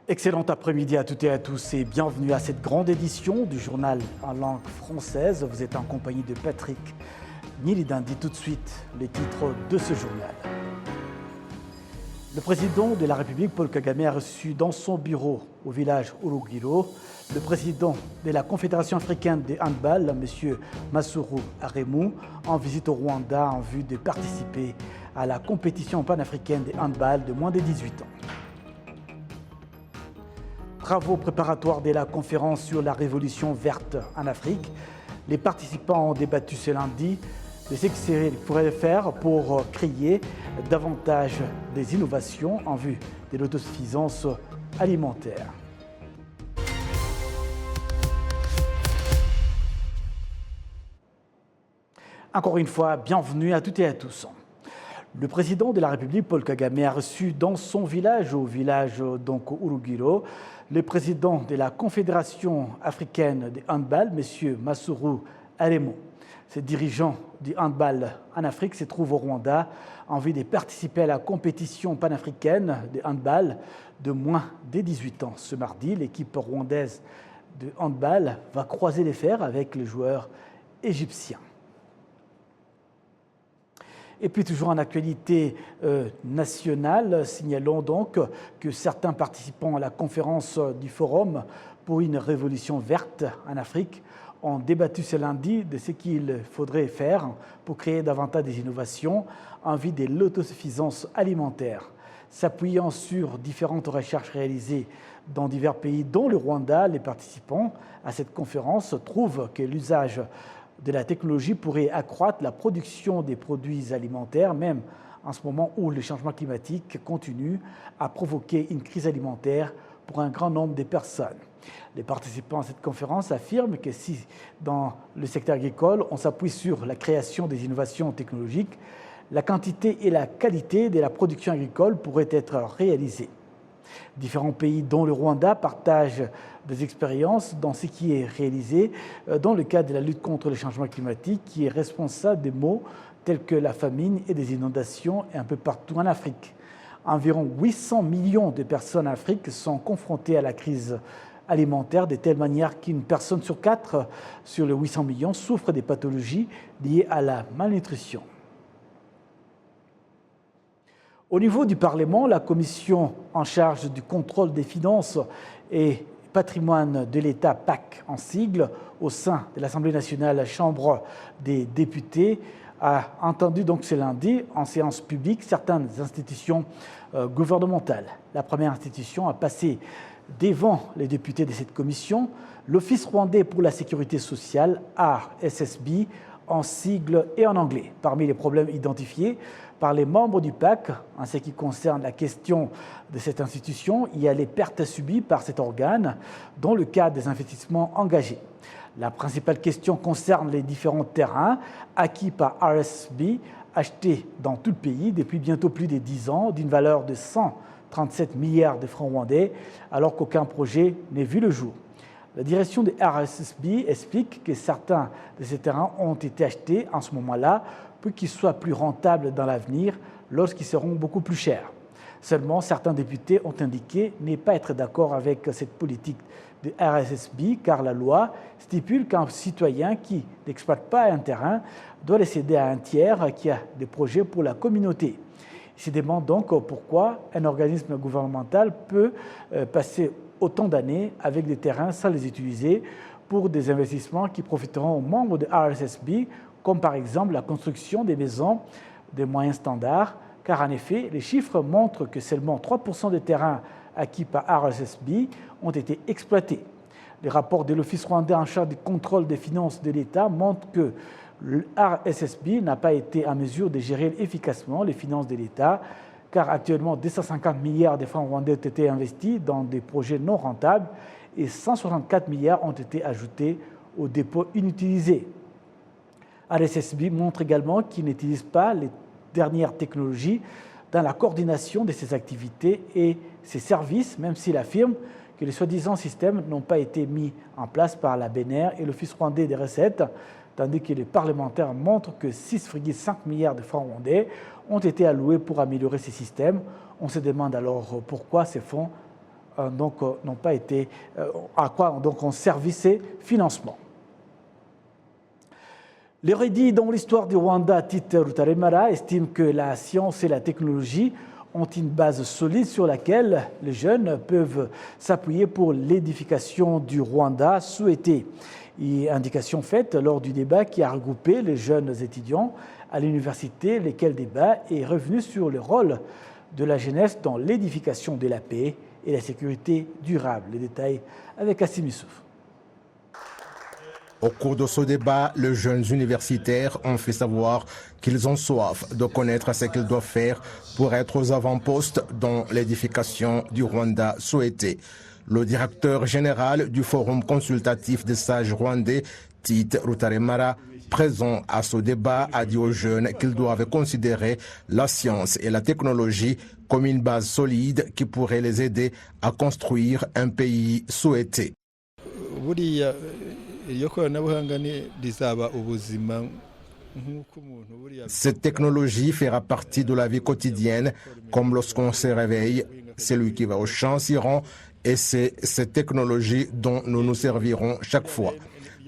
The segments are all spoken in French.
Excellent après-midi à toutes et à tous et bienvenue à cette grande édition du journal en langue française. Vous êtes en compagnie de Patrick Nilidandi. Tout de suite, les titres de ce journal. Le président de la République, Paul Kagame, a reçu dans son bureau au village Urugiro le président de la Confédération africaine de handball, M. Massourou Aremou, en visite au Rwanda en vue de participer à la compétition panafricaine de handball de moins de 18 ans. Travaux préparatoires de la conférence sur la révolution verte en Afrique. Les participants ont débattu ce lundi de ce qu'il pourrait faire pour créer davantage des innovations en vue de l'autosuffisance alimentaire. Encore une fois, bienvenue à toutes et à tous. Le président de la République, Paul Kagame, a reçu dans son village, au village Urugiro, le président de la Confédération africaine de handball, M. Massourou Aremou. Ce dirigeant du handball en Afrique se trouve au Rwanda en vue de participer à la compétition panafricaine de handball de moins de 18 ans. Ce mardi, l'équipe rwandaise de handball va croiser les fers avec les joueurs égyptiens. Et puis toujours en actualité nationale, signalons donc que certains participants à la conférence du Forum pour une révolution verte en Afrique ont débattu ce lundi de ce qu'il faudrait faire pour créer davantage d'innovations en vue de l'autosuffisance alimentaire. S'appuyant sur différentes recherches réalisées dans divers pays, dont le Rwanda, les participants à cette conférence trouvent que l'usage de la technologie pourrait accroître la production des produits alimentaires, même en ce moment où le changement climatique continue à provoquer une crise alimentaire pour un grand nombre de personnes. Les participants à cette conférence affirment que si, dans le secteur agricole, on s'appuie sur la création des innovations technologiques, la quantité et la qualité de la production agricole pourraient être réalisées. Différents pays, dont le Rwanda, partagent des expériences dans ce qui est réalisé dans le cadre de la lutte contre le changement climatique, qui est responsable de maux tels que la famine et des inondations un peu partout en Afrique. Environ 800 millions de personnes en Afrique sont confrontées à la crise alimentaire, de telle manière qu'une personne sur 4 sur les 800 millions souffre des pathologies liées à la malnutrition. Au niveau du Parlement, la commission en charge du contrôle des finances et patrimoine de l'État, PAC en sigle, au sein de l'Assemblée nationale, la Chambre des députés, a entendu donc ce lundi en séance publique certaines institutions gouvernementales. La première institution a passé devant les députés de cette commission l'Office rwandais pour la sécurité sociale, RSSB, en sigle et en anglais. Parmi les problèmes identifiés par les membres du PAC, en ce qui concerne la question de cette institution, il y a les pertes subies par cet organe dans le cadre des investissements engagés. La principale question concerne les différents terrains acquis par RSSB, achetés dans tout le pays depuis bientôt plus de 10 ans, d'une valeur de 137 milliards de francs rwandais, alors qu'aucun projet n'est vu le jour. La direction de RSSB explique que certains de ces terrains ont été achetés en ce moment-là pour qu'ils soient plus rentables dans l'avenir lorsqu'ils seront beaucoup plus chers. Seulement, certains députés ont indiqué ne pas être d'accord avec cette politique de RSSB car la loi stipule qu'un citoyen qui n'exploite pas un terrain doit le céder à un tiers qui a des projets pour la communauté. Il se demande donc pourquoi un organisme gouvernemental peut passer autant d'années avec des terrains sans les utiliser pour des investissements qui profiteront aux membres de RSSB, comme par exemple la construction des maisons de moyens standards, car en effet, les chiffres montrent que seulement 3% des terrains acquis par RSSB ont été exploités. Les rapports de l'Office rwandais en charge du contrôle des finances de l'État montrent que le RSSB n'a pas été en mesure de gérer efficacement les finances de l'État, car actuellement 250 milliards de francs rwandais ont été investis dans des projets non rentables et 164 milliards ont été ajoutés aux dépôts inutilisés. RSSB montre également qu'il n'utilise pas les dernières technologies dans la coordination de ses activités et ses services, même s'il affirme que les soi-disant systèmes n'ont pas été mis en place par la BNR et l'Office rwandais des recettes, tandis que les parlementaires montrent que 6,5 milliards de francs rwandais ont été alloués pour améliorer ces systèmes. On se demande alors pourquoi ces fonds n'ont pas été, à quoi donc ont servi ces financements. L'érudit dans l'histoire du Rwanda, Tite Rutaremara, estime que la science et la technologie ont une base solide sur laquelle les jeunes peuvent s'appuyer pour l'édification du Rwanda souhaité. Indication faite lors du débat qui a regroupé les jeunes étudiants à l'université, lesquels débat est revenu sur le rôle de la jeunesse dans l'édification de la paix et la sécurité durable. Les détails avec Assim Youssouf. Au cours de ce débat, les jeunes universitaires ont fait savoir qu'ils ont soif de connaître ce qu'ils doivent faire pour être aux avant-postes dans l'édification du Rwanda souhaité. Le directeur général du Forum consultatif des sages rwandais, Tite Rutaremara, présent à ce débat, a dit aux jeunes qu'ils doivent considérer la science et la technologie comme une base solide qui pourrait les aider à construire un pays souhaité. Cette technologie fera partie de la vie quotidienne, comme lorsqu'on se réveille, celui qui va au champ s'y rend, et c'est cette technologie dont nous nous servirons chaque fois.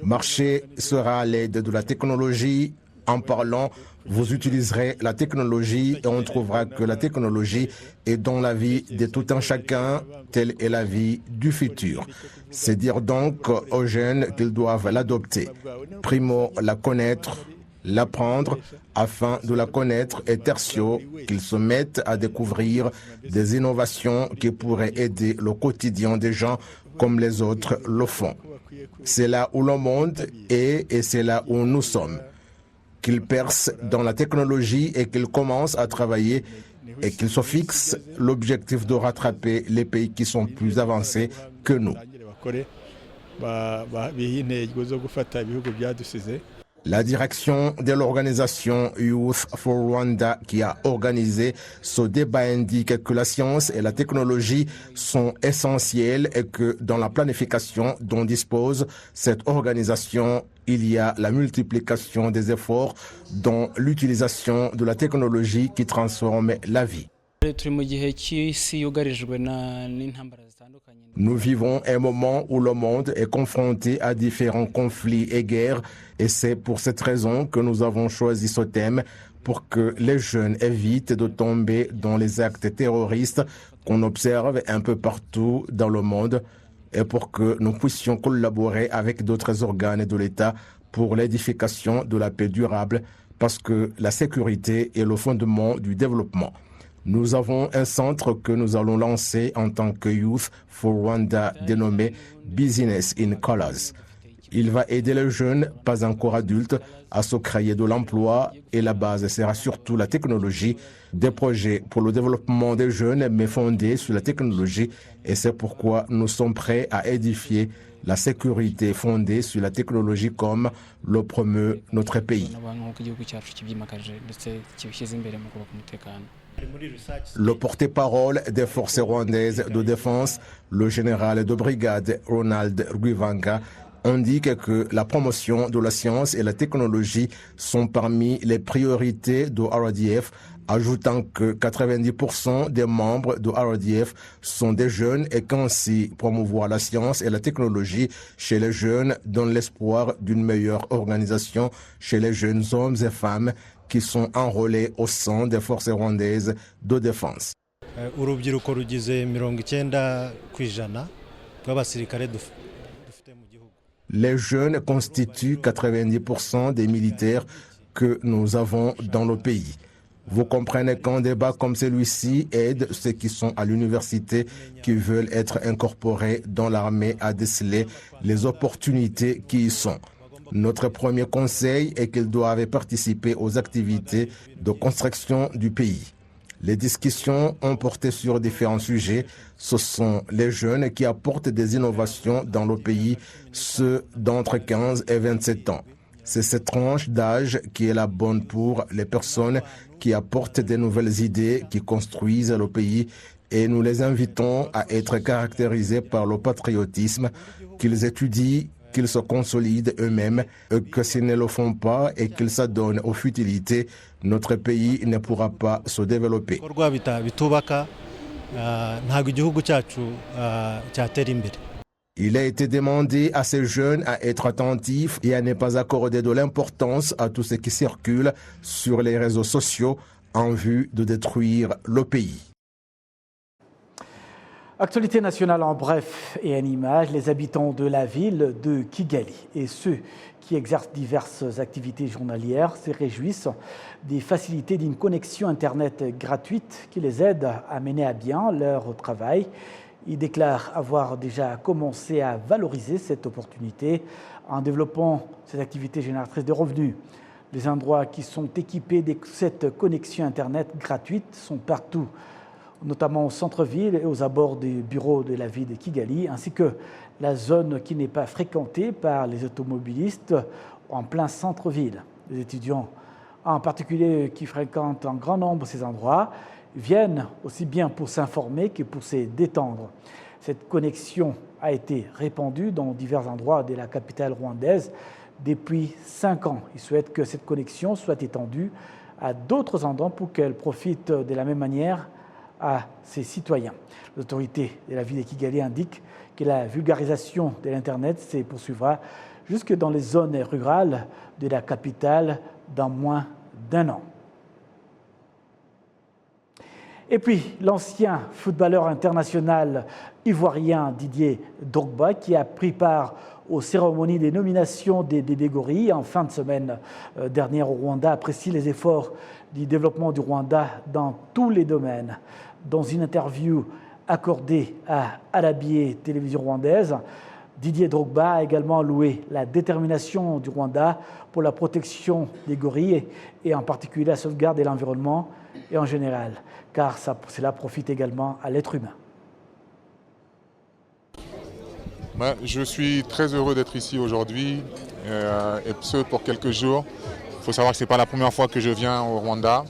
Marcher sera à l'aide de la technologie. En parlant, vous utiliserez la technologie et on trouvera que la technologie est dans la vie de tout un chacun, telle est la vie du futur. C'est dire donc aux jeunes qu'ils doivent l'adopter. Primo, la connaître, l'apprendre afin de la connaître et tertio, qu'ils se mettent à découvrir des innovations qui pourraient aider le quotidien des gens comme les autres le font. C'est là où le monde est et c'est là où nous sommes. Qu'ils percent dans la technologie et qu'ils commencent à travailler et qu'ils se fixent l'objectif de rattraper les pays qui sont plus avancés que nous. La direction de l'organisation Youth for Rwanda qui a organisé ce débat indique que la science et la technologie sont essentielles et que dans la planification dont dispose cette organisation, il y a la multiplication des efforts dans l'utilisation de la technologie qui transforme la vie. Nous vivons un moment où le monde est confronté à différents conflits et guerres et c'est pour cette raison que nous avons choisi ce thème pour que les jeunes évitent de tomber dans les actes terroristes qu'on observe un peu partout dans le monde et pour que nous puissions collaborer avec d'autres organes de l'État pour l'édification de la paix durable parce que la sécurité est le fondement du développement. Nous avons un centre que nous allons lancer en tant que Youth for Rwanda dénommé Business in Colors. Il va aider les jeunes, pas encore adultes, à se créer de l'emploi et la base sera surtout la technologie, des projets pour le développement des jeunes mais fondés sur la technologie et c'est pourquoi nous sommes prêts à édifier la sécurité fondée sur la technologie comme le promeut notre pays. Le porte-parole des forces rwandaises de défense, le général de brigade Ronald Rwivanga, indique que la promotion de la science et la technologie sont parmi les priorités de RDF, ajoutant que 90% des membres de RDF sont des jeunes et qu'ainsi promouvoir la science et la technologie chez les jeunes donne l'espoir d'une meilleure organisation chez les jeunes hommes et femmes qui sont enrôlés au sein des forces rwandaises de défense. Les jeunes constituent 90% des militaires que nous avons dans le pays. Vous comprenez qu'un débat comme celui-ci aide ceux qui sont à l'université, qui veulent être incorporés dans l'armée à déceler les opportunités qui y sont. Notre premier conseil est qu'ils doivent participer aux activités de construction du pays. Les discussions ont porté sur différents sujets. Ce sont les jeunes qui apportent des innovations dans le pays, ceux d'entre 15 et 27 ans. C'est cette tranche d'âge qui est la bonne pour les personnes qui apportent des nouvelles idées, qui construisent le pays et nous les invitons à être caractérisés par le patriotisme, qu'ils étudient, qu'ils se consolident eux-mêmes, et que s'ils ne le font pas et qu'ils s'adonnent aux futilités, notre pays ne pourra pas se développer. ntabwo igihugu cyacu cyatera imbere. Il a été demandé à ces jeunes à être attentifs et à ne pas accorder de l'importance à tout ce qui circule sur les réseaux sociaux en vue de détruire le pays. Actualité nationale en bref et en images, les habitants de la ville de Kigali et ceux qui exercent diverses activités journalières se réjouissent des facilités d'une connexion Internet gratuite qui les aide à mener à bien leur travail. Ils déclarent avoir déjà commencé à valoriser cette opportunité en développant cette activité génératrice de revenus. Les endroits qui sont équipés de cette connexion Internet gratuite sont partout, notamment au centre-ville et aux abords des bureaux de la ville de Kigali, ainsi que la zone qui n'est pas fréquentée par les automobilistes en plein centre-ville. Les étudiants, en particulier qui fréquentent en grand nombre ces endroits, viennent aussi bien pour s'informer que pour se détendre. Cette connexion a été répandue dans divers endroits de la capitale rwandaise depuis 5 ans. Ils souhaitent que cette connexion soit étendue à d'autres endroits pour qu'elle profite de la même manière à ses citoyens. L'autorité de la ville de Kigali indique que la vulgarisation de l'Internet se poursuivra jusque dans les zones rurales de la capitale dans moins d'1 an. Et puis, l'ancien footballeur international ivoirien Didier Drogba, qui a pris part aux cérémonies des nominations des Gorilles en fin de semaine dernière au Rwanda, apprécie les efforts du développement du Rwanda dans tous les domaines. Dans une interview accordée à Arabié Télévision rwandaise, Didier Drogba a également loué la détermination du Rwanda pour la protection des gorilles et en particulier la sauvegarde de l'environnement et en général, car cela profite également à l'être humain. Je suis très heureux d'être ici aujourd'hui, et ce pour quelques jours. Il faut savoir que ce n'est pas la première fois que je viens au Rwanda.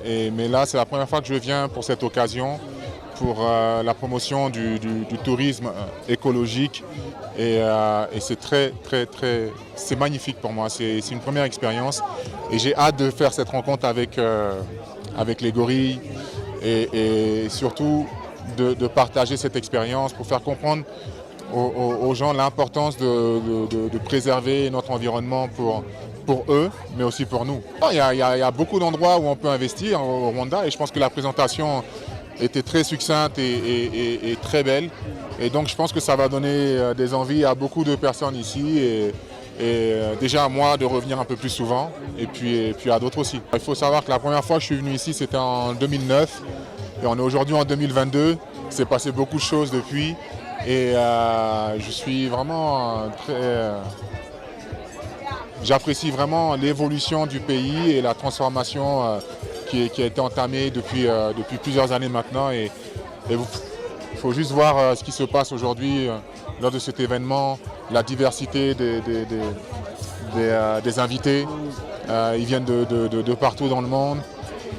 Mais là, c'est la première fois que je viens pour cette occasion, pour la promotion du tourisme écologique. Et c'est magnifique pour moi. C'est une première expérience. Et j'ai hâte de faire cette rencontre avec les gorilles et surtout de partager cette expérience pour faire comprendre aux gens l'importance de préserver notre environnement pour eux, mais aussi pour nous. Il y a beaucoup d'endroits où on peut investir au Rwanda et je pense que la présentation était très succincte et très belle. Et donc je pense que ça va donner des envies à beaucoup de personnes ici et déjà à moi de revenir un peu plus souvent et puis à d'autres aussi. Il faut savoir que la première fois que je suis venu ici c'était en 2009 et on est aujourd'hui en 2022. Il s'est passé beaucoup de choses depuis et je suis vraiment j'apprécie vraiment l'évolution du pays et la transformation qui a été entamée depuis plusieurs années maintenant. Et il faut juste voir ce qui se passe aujourd'hui lors de cet événement, la diversité des invités. Ils viennent de partout dans le monde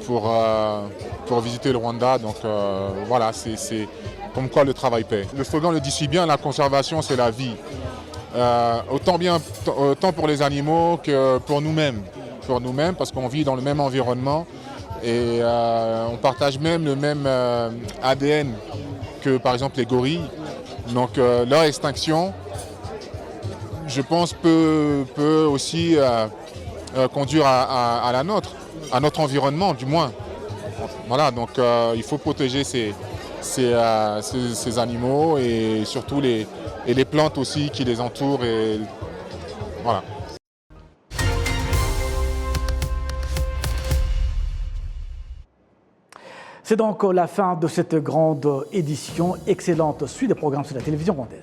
pour visiter le Rwanda. Donc voilà, c'est comme quoi le travail paie. Le slogan le dit si bien, la conservation c'est la vie. Autant pour les animaux que pour nous-mêmes. Pour nous-mêmes parce qu'on vit dans le même environnement et on partage même le même ADN que par exemple les gorilles. Donc leur extinction, je pense, peut aussi conduire à la nôtre, à notre environnement du moins. Voilà, donc il faut protéger ces animaux et surtout les plantes aussi qui les entourent. Et voilà. C'est donc la fin de cette grande édition. Excellente suite de programmes sur la télévision rwandaise.